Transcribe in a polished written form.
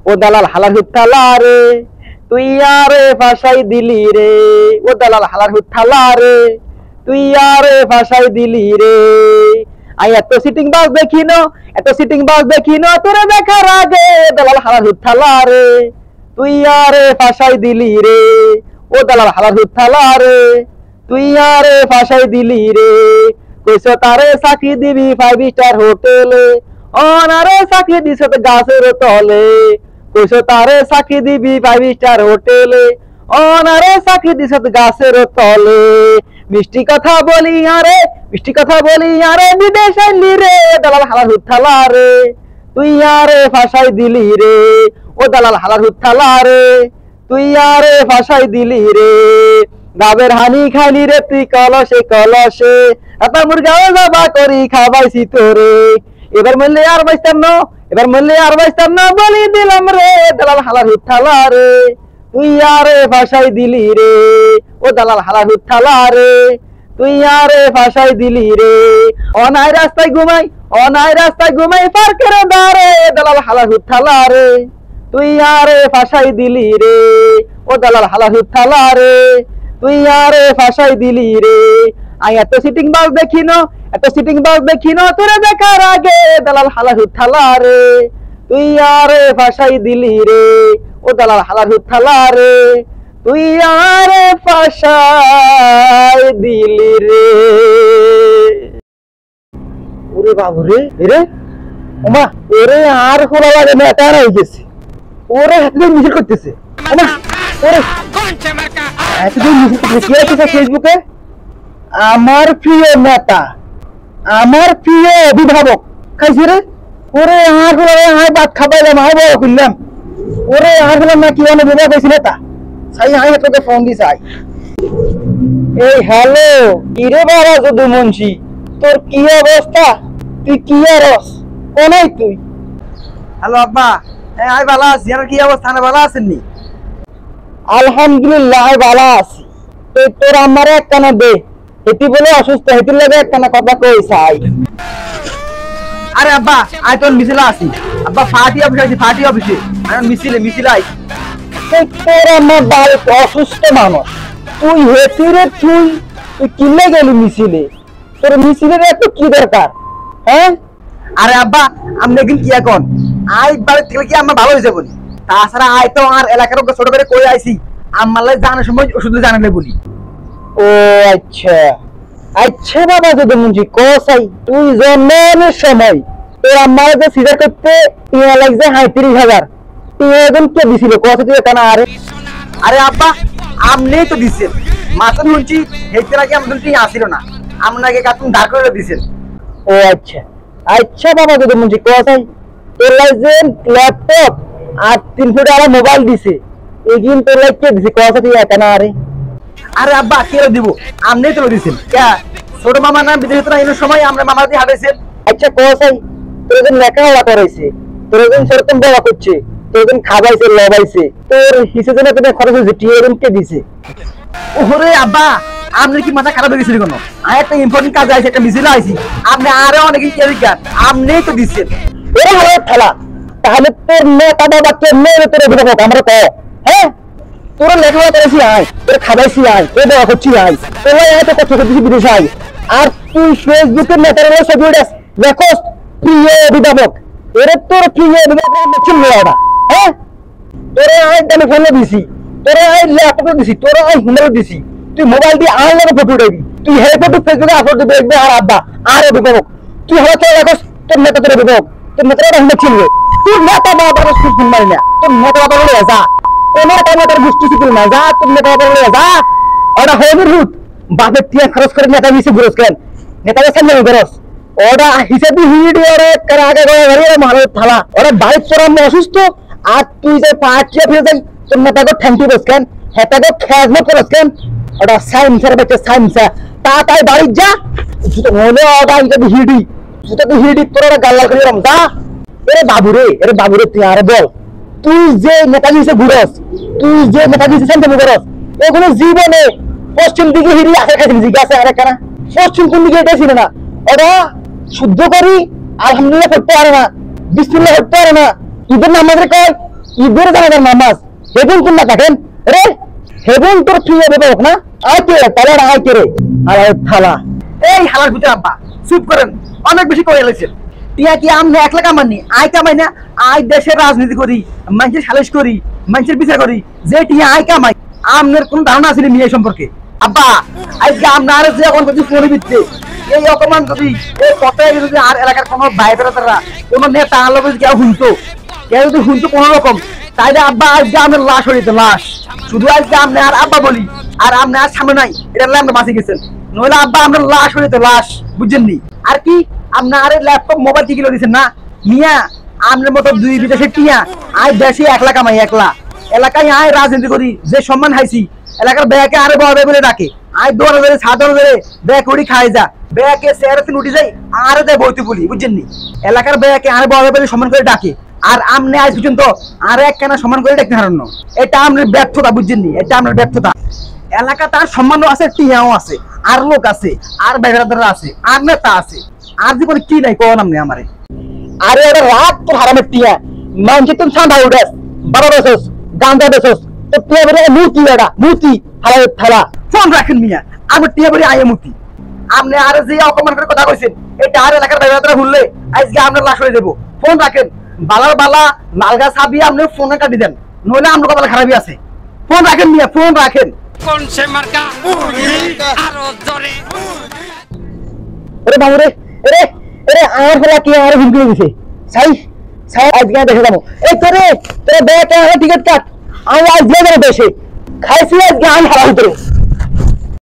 ও দালাল হালার হুত্তালা রে তুই আরে ফাঁসাই দিলি রে, ও দালাল হালার হুত্তালা রে তুই আরে ফাঁসাই দিলি রে। আই এত সিটিং বাস দেখিনো, এত সিটিং বাস দেখিনো তোরে দেখার আগে, দালাল হালার হুত্তালা রে তুই আরে ফাঁসাই দিলি রে, ও দালাল হালার হুত্তালা রে তুই আরে ফাঁসাই দিলি রে। কইছো তারে চাকরি দিবি 5 স্টার হোটেলে, অনারে চাকরি দিছ তো গাছের তলে। কইছো তারে চাকরি দিবি 5 স্টার হোটেলে, অনারে চাকরি দিছ তো গাছের তলে। মিষ্টি কথা বলি আরে, মিষ্টি কথা বলি আরে বিদেশ আইলি রে, দালাল হালার হুত্তালা রে তুই আরে ফাঁসাই দিলি রে, ও দালাল হালার হুত্তালা রে তুই আরে ফাঁসাই দিলি রে। গাবের হানি খাইলি রে তুই কলসে কলসে, আপনার মুরগাও জবা করি খাবাইছি তোরে। এবার মরলে আর বাঁচতাম না, এবার মরলে আর বাঁচতাম না বলি দিলাম রে, দালাল হালার হুত্তালা রে তুই আরে ফাঁসাই দিলি রে, ও দালাল হালার হুত্তালা রে তুই আরে ফাঁসাই দিলি রে। অনাই রাস্তায় ঘুমাই, অনাই রাস্তায় ঘুমাই পার করে দাঁড়ে, দালাল হালার হুত্তালা রে তুই আরে ফাঁসাই দিলি রে, ও দালাল হালার হুত্তালা রে তুই আরে ফাঁসাই দিলি রে। আই এত সিটিং বাস দেখিনো, এত সিটিং বাস দেখিনো তোরে দেখার আগে, দালাল হালার হুত্তালা রে তুই আরে ফাঁসাই দিলি রে, ও দালাল হালার হুত্তালা রে তুই আরে ফাঁসাই দিলি রে। ওরে বাবু রে, রে ওমা ওরে আর খোলা লাগে না, এটা হয়ে গেছে ওরে হাতে মিছিল করতেছে। ওমা ওরে এতদিন মিছিল করতেছে ফেসবুকে। আমার প্রিয় নেতা, আমার প্রিয় অভিভাবক খাইছে রে। ওরে আর খোলা আয় ভাত খাবাইলাম, আয় বড় করলাম। ওরে আর বললাম না কি অনুভব হয়েছিল তা সাই আই তোকে ফোন দিস। আই এই হ্যালো কিরে বাবা যদু মুন্সি, তোর কি অবস্থা? তুই কি আরস কোনাই তুই? হ্যালো আব্বা, হ্যাঁ আই ভালো আছি। আর কি অবস্থা, না ভালো আছেন নি? আলহামদুলিল্লাহ ভালো আছি। তো তোর আমারে একখানা দে, হেতি বলে অসুস্থ, হেতির লাগে একখানা কথা কই চাই। আরে আব্বা আই তোর মিছিলে আছি। আব্বা পার্টি অফিসে আছি, পার্টি অফিসে আমি মিছিলে মিছিলে আই। তোর আমার বাড়ি অসুস্থ মানুষ, তুই হেতিরে তুই তুই কিনে গেলি মিছিলে? তোর মিছিলের এত কি দরকার? হ্যাঁ আরে আব্বা আপনি কিন্তু কি এখন আই বাড়ি থেকে কি আমার ভালো হয়েছে বলি? তাছাড়া আই তো আর এলাকার ছোট করে কই আইছি, আমার জানার সময় শুধু জানালে বলি। ও আচ্ছা আচ্ছা বাবা যদি মুন্সি কসাই, তুই জন্মের সময় তোর আমার যে সিজার করতে টিয়া লাগছে ৩৫,০০০, তুই এখন কে দিছিল কত তুই কেন? আরে আরে আব্বা আপনি তো দিচ্ছেন, মাত্র শুনছি হেঁটে নাকি আমাদের টিয়া আসছিল না, আপনাকে কাতুন দাঁড় করে দিচ্ছেন। ও আচ্ছা আচ্ছা বাবা যদি মুন্সি কসাই, তোর লাগছে ল্যাপটপ আর ৩০০ টাকা মোবাইল দিছে, এগিন তোর লাগ কে দিছে কসা তুই কেন? আরে আরে আব্বা কে দিব, আপনি তো দিচ্ছেন কে? ছোট মামা না বিদেশে তো এর সময় আমরা মামা দিয়ে হাঁটাইছেন। আচ্ছা কসাই, তোর একজন লেখাপড়া করাইছে, তোর একজন সেরকম বড় করছে, তোর একজন খাবাইছে লবাইছে, তোর হিসেবে না তোর খরচ হয়েছে, টিয়া কে দিছে? ওরে আব্বা আপনি কি মাথা খারাপ হয়ে গেছিল কোনো? আর একটা ইম্পর্টেন্ট কাজ আছে, একটা মিছিলে আইছি, আপনি আরো অনেকে কি দিচ্ছেন, আপনি তো দিচ্ছেন। এরা হলো খেলা। তাহলে তোর নেতা বাবা কেমনে তোর অভিভাবক আমরা ক? হ্যাঁ তোর লেখাপড়া করেছি আয়, তোর খাবাইছি আয়, তোর বড় করছি আয়, তোর এত কষ্ট করতেছি বিদেশে আয়, আর তুই ফেসবুকের নেতার ছবি উঠাস দেখোস প্রিয় অভিভাবক। এর তোর প্রিয় অভিভাবক চিনল না? হ্যাঁ তোরে আয় আমি ফোনে দিছি, তোরে আয় ল্যাপটপে দিছি, তোরে আয় হিমেলে দিছি, তুই মোবাইল দিয়ে আর লাগে ফটো উঠাবি, তুই হে ফটো ফেসবুকে আপলোড দিবি, দেখবে আর আব্বা আর অভিভাবক তুই হলো চলে দেখোস তোর নেতা তোর অভিভাবক, তোর নেতারা হিমে চিনবে। তোর নেতা বাবা সুস্থ মারি না, তোর নেতা বাবা বলে যা, তোর নেতা নেতার গোষ্ঠী শিখিল না, যা তোর নেতা বাবা বলে যা। ওরা হবির হুত বাপের টিয়া খরচ করে নেতা মিশে ঘুরস কেন? নেতাকে সামনে ঘুরস ওরা হিসেবে হিড়ি ওরে আগে ঘরে মারো থালা, ওরা বাইক চড়াম অসুস্থ, আর তুই যে পার্টি অফিসে তোর নেতাকে থ্যাংক ইউ বস কেন, হেতাকে খেয়াজমত করস কেন? ওটা সাইন্সের বাচ্চা সাইন্সা, তাড়াতাড়ি বাড়ি যা, জুতো মনে ওটা হিড়ি জুতো তো হিড়ি তোর ওরা গাল্লা করে যা। এরে বাবুরে তুই আরে বল, তুই যে নেতাজি হিসেবে ঘুরস, তুই যে নেতাজি হিসেবে ঘুরস, এগুলো জীবনে পশ্চিম দিকে হিড়ি আসে খাইছিস? জিজ্ঞাসা আরে কেনা পশ্চিম কোন দিকে এটা ছিল না? ওরা শুদ্ধ করি আলহামদুলিল্লাহ করতে পারে না, বিসমিল্লাহ করতে পারে না, ঈদের নামাজে কয় ঈদের জানাজার নামাজ হেবুন কোন না কাটেন রে হেবুন তোর কি হবে হোক না আয় কে তাহলে আয় কে রে আরে থালা এই হালার ভিতরে আব্বা চুপ করেন, অনেক বেশি করে এলেছেন। টিয়া কি আমরা একলা কামাননি, আয় কামাই না, আয় দেশের রাজনীতি করি, মানুষের সালিশ করি, মানুষের বিচার করি, যে টিয়া আয় কামাই। আপনার কোন ধারণা আছে মেয়ে সম্পর্কে? আব্বা আজকে আপনার যে এখন যদি ফোনে বিচ্ছে এই অপমান যদি এই কথায় যদি আর এলাকার কোনো ভাই বেড়াতারা কোনো নেতা আলো যদি কেউ শুনতো, কেউ যদি শুনতো কোনো রকম, তাইলে আব্বা আজকে আপনার লাশ হইতো, লাশ। শুধু আজকে আপনি আর আব্বা বলি আর আপনি আর সামনে নাই, এটা আপনি বাঁচি গেছেন, নইলে আব্বা আপনার লাশ হইতো, লাশ। বুঝছেননি? আর কি আপনার ল্যাপটপ মোবাইল কি কিলো দিচ্ছেন না মিয়া? আপনার মতো দুই বিদেশের টিয়া আয় দেশে একলা কামাই, একলা এলাকায় আয় রাজনীতি করি, যে সম্মান হাইছি এলাকার ব্যাকে আরে বড় বলে ডাকে, আয় দৌড়ে ধরে ছাদর ধরে ব্যাগ উড়ি খাই যা, ব্যাকে চেয়ারে উঠে যাই আরে দেয় বইতে বলি। বুঝছেননি? এলাকার ব্যাকে আরে বড় বলে সম্মান করে ডাকে, আর আমনে আজ পর্যন্ত আর এক কেনা সম্মান করে ডাকতে হারানো, এটা আপনার ব্যর্থতা। বুঝছেননি? এটা আপনার ব্যর্থতা। এলাকা তার সম্মানও আছে, টিয়াও আছে, আর লোক আছে, আর বেড়াদাররা আছে, আর নেতা আছে, আর জীবনে কি নাই কোন আমনে আমারে। আরে ওটা রাত তোর হারামের টিয়া মানছি তুমি ঠান্ডা উঠাস বারো বেসোস গান্দা বেসোস তো টিয়া বেড়ে মূর্তি বেড়া মূর্তি হারাই থালা। ফোন রাখেন মিয়া, আমার টিয়া বলি আয় মুতি। আপনি আর যে অপমান করে কথা কইছেন এটা আর এলাকার বেড়াদাররা ভুললে আজকে আপনার লাশ হয়ে দেবো। ফোন রাখেন, বালার বালা লালগা ছাবি আপনি ফোনে কাটি দেন, নইলে আপনার কথা খারাপই আছে। ফোন রাখেন মিয়া, ফোন রাখেন। কোন সে মার্কা আরো জোরে ওরে বাবু রে এরে এরে আমার ফেলা কি আমার ভুল করে দিছে সাই সাই আজকে দেখে যাবো এই তোরে তোর ব্যাগ টিকিট কাট আমি আজ দিয়ে দেবো দেশে খাইছি আজকে আমি হারা ভিতরে